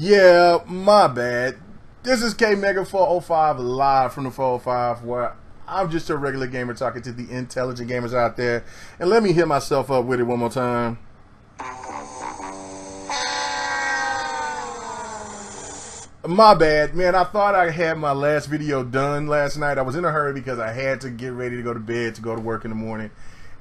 Yeah, my bad. This is K Mega 405 live from the 405, where I'm just a regular gamer talking to the intelligent gamers out there. And let me hit myself up with it one more time. My bad, man. I thought I had my last video done last night. I was in a hurry because I had to get ready to go to bed to go to work in the morning.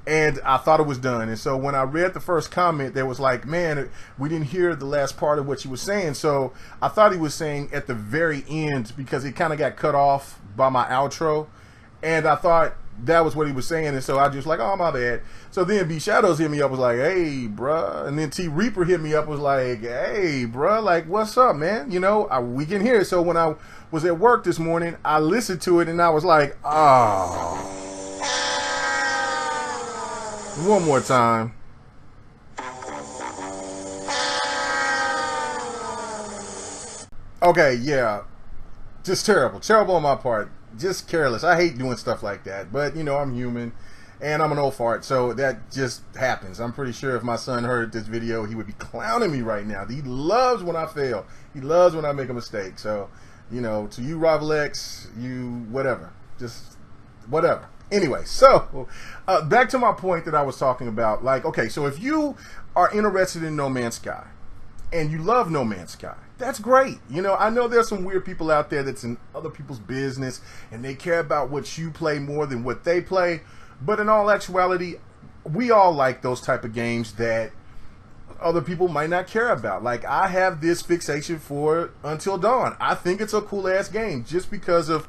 And I thought it was done. And so when I read the first comment, there was like, man, we didn't hear the last part of what you were saying. So I thought he was saying at the very end, because it kind of got cut off by my outro. And I thought that was what he was saying. And so I just like, oh, my bad. So then B Shadows hit me up, was like, hey, bruh. And then T Reaper hit me up, was like, hey, bruh, like, what's up, man? You know, we can hear it. So when I was at work this morning, I listened to it and I was like, oh. One more time. Okay, yeah. Just terrible. Terrible on my part. Just careless. I hate doing stuff like that. But, you know, I'm human. And I'm an old fart. So that just happens. I'm pretty sure if my son heard this video, he would be clowning me right now. He loves when I fail. He loves when I make a mistake. So, you know, to you, Rival X, you, whatever. Just whatever. Anyway, so back to my point that I was talking about. Like, okay, so if you are interested in No Man's Sky and you love No Man's Sky, that's great. You know, I know there's some weird people out there that's in other people's business and they care about what you play more than what they play. But in all actuality, we all like those type of games that other people might not care about. Like, I have this fixation for Until Dawn. I think it's a cool ass game just because of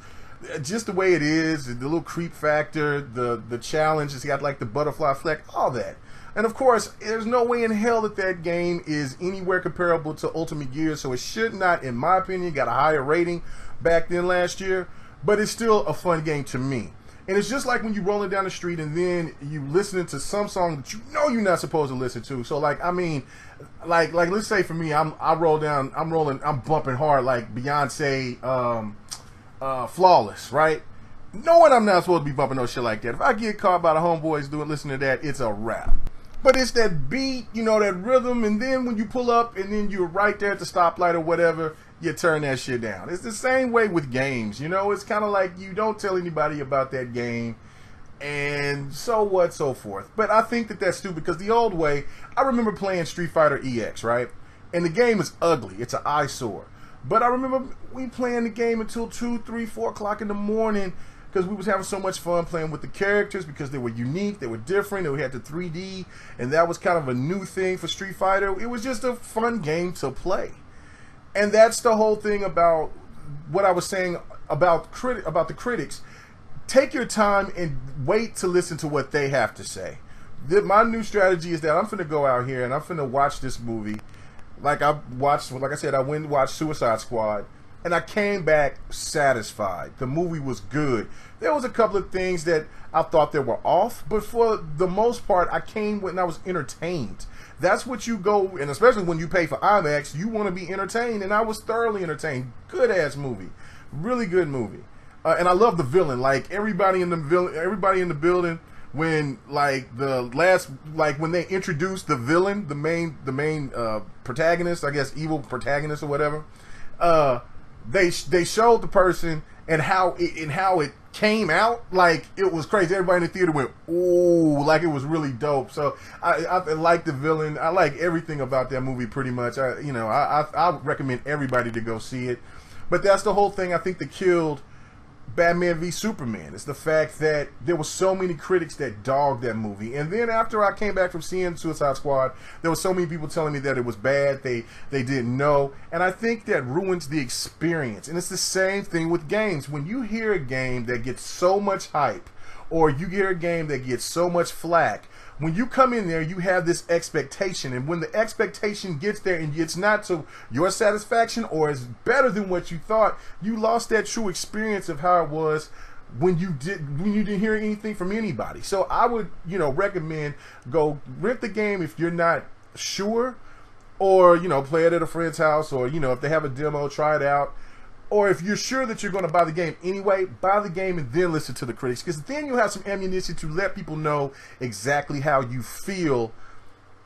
just the way it is, the little creep factor, the challenge. It's got like the butterfly fleck, all that. And of course, there's no way in hell that that game is anywhere comparable to Ultimate Gear, so it should not, in my opinion, got a higher rating back then last year, but it's still a fun game to me. And it's just like when you're rolling down the street and then you listening to some song that you know you're not supposed to listen to. So like, I mean, like let's say for me, I'm bumping hard like Beyonce, Flawless, right? Knowing I'm not supposed to be bumping no shit like that. If I get caught by the homeboys listening to that, it's a wrap. But it's that beat, you know, that rhythm, and then when you pull up and then you're right there at the stoplight or whatever, you turn that shit down. It's the same way with games, you know? It's kind of like you don't tell anybody about that game, and so what, so forth. But I think that that's stupid, because the old way, I remember playing Street Fighter EX, right? And the game is ugly. It's an eyesore. But I remember we playing the game until 2, 3, 4 o'clock in the morning because we was having so much fun playing with the characters because they were unique, they were different, and we had the 3D, and that was kind of a new thing for Street Fighter. It was just a fun game to play. And that's the whole thing about what I was saying about the critics. Take your time and wait to listen to what they have to say. My new strategy is that I'm finna go out here and I'm finna watch this movie. Like I said, I went and watched Suicide Squad, and I came back satisfied. The movie was good. There was a couple of things that I thought that were off, but for the most part, I came and I was entertained. That's what you go, and especially when you pay for IMAX, you want to be entertained, and I was thoroughly entertained. Good ass movie, really good movie, and I love the villain. Like everybody in the building. When like when they introduced the villain, the main protagonist, I guess evil protagonist or whatever, they showed the person and how it came out. Like it was crazy. Everybody in the theater went, ooh, like it was really dope. So I like the villain. I like everything about that movie pretty much. I recommend everybody to go see it. But that's the whole thing I think that killed Batman v Superman. It's the fact that there were so many critics that dogged that movie, and then after I came back from seeing Suicide Squad, there were so many people telling me that it was bad, they didn't know, and I think that ruins the experience. And it's the same thing with games. When you hear a game that gets so much hype, or you hear a game that gets so much flack, when you come in there, you have this expectation, and when the expectation gets there and it's not to your satisfaction or is better than what you thought, you lost that true experience of how it was when you didn't hear anything from anybody. So I would, recommend go rent the game if you're not sure, or play it at a friend's house, or if they have a demo, try it out. Or if you're sure that you're going to buy the game anyway, buy the game and then listen to the critics, because then you'll have some ammunition to let people know exactly how you feel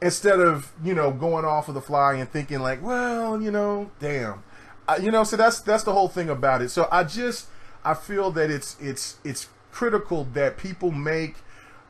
instead of, you know, going off of the fly and thinking like, well, you know, damn, you know. So that's the whole thing about it. So I feel that it's critical that people make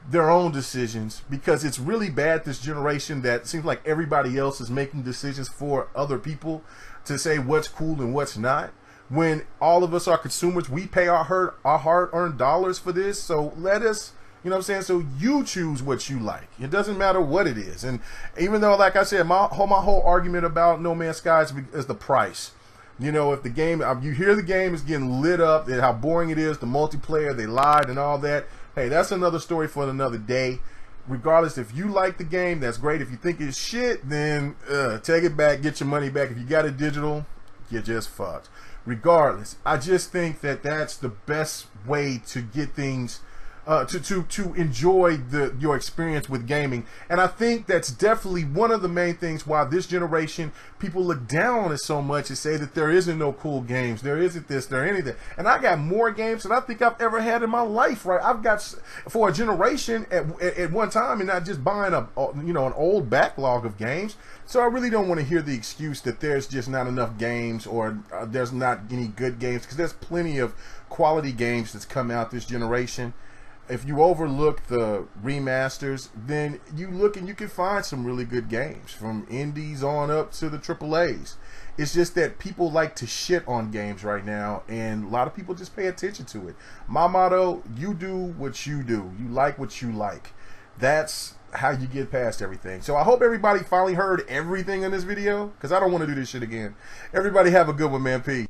their own decisions, because it's really bad this generation that seems like everybody else is making decisions for other people to say what's cool and what's not, when all of us are consumers. We pay our hard-earned dollars for this, so let us, you know what I'm saying? So you choose what you like. It doesn't matter what it is. And even though, like I said, my whole argument about No Man's Sky is the price. You know, if the game, you hear the game is getting lit up and how boring it is, the multiplayer, they lied and all that, hey, that's another story for another day. Regardless, if you like the game, that's great. If you think it's shit, then take it back, get your money back. If you got it digital, you're just fucked. Regardless, I just think that that's the best way to get things, to enjoy your experience with gaming. And I think that's definitely one of the main things why this generation, people look down on it so much and say that there isn't no cool games, there isn't this, there anything. And I got more games than I think I've ever had in my life, right? I've got, for a generation at one time, and not just buying an old backlog of games. So I really don't want to hear the excuse that there's just not enough games, or there's not any good games, because there's plenty of quality games that's come out this generation. If you overlook the remasters, then you look and you can find some really good games, from indies on up to the AAAs. It's just that people like to shit on games right now, and a lot of people just pay attention to it. My motto, you do what you do. You like what you like. That's how you get past everything. So I hope everybody finally heard everything in this video, because I don't want to do this shit again. Everybody have a good one, man. Peace.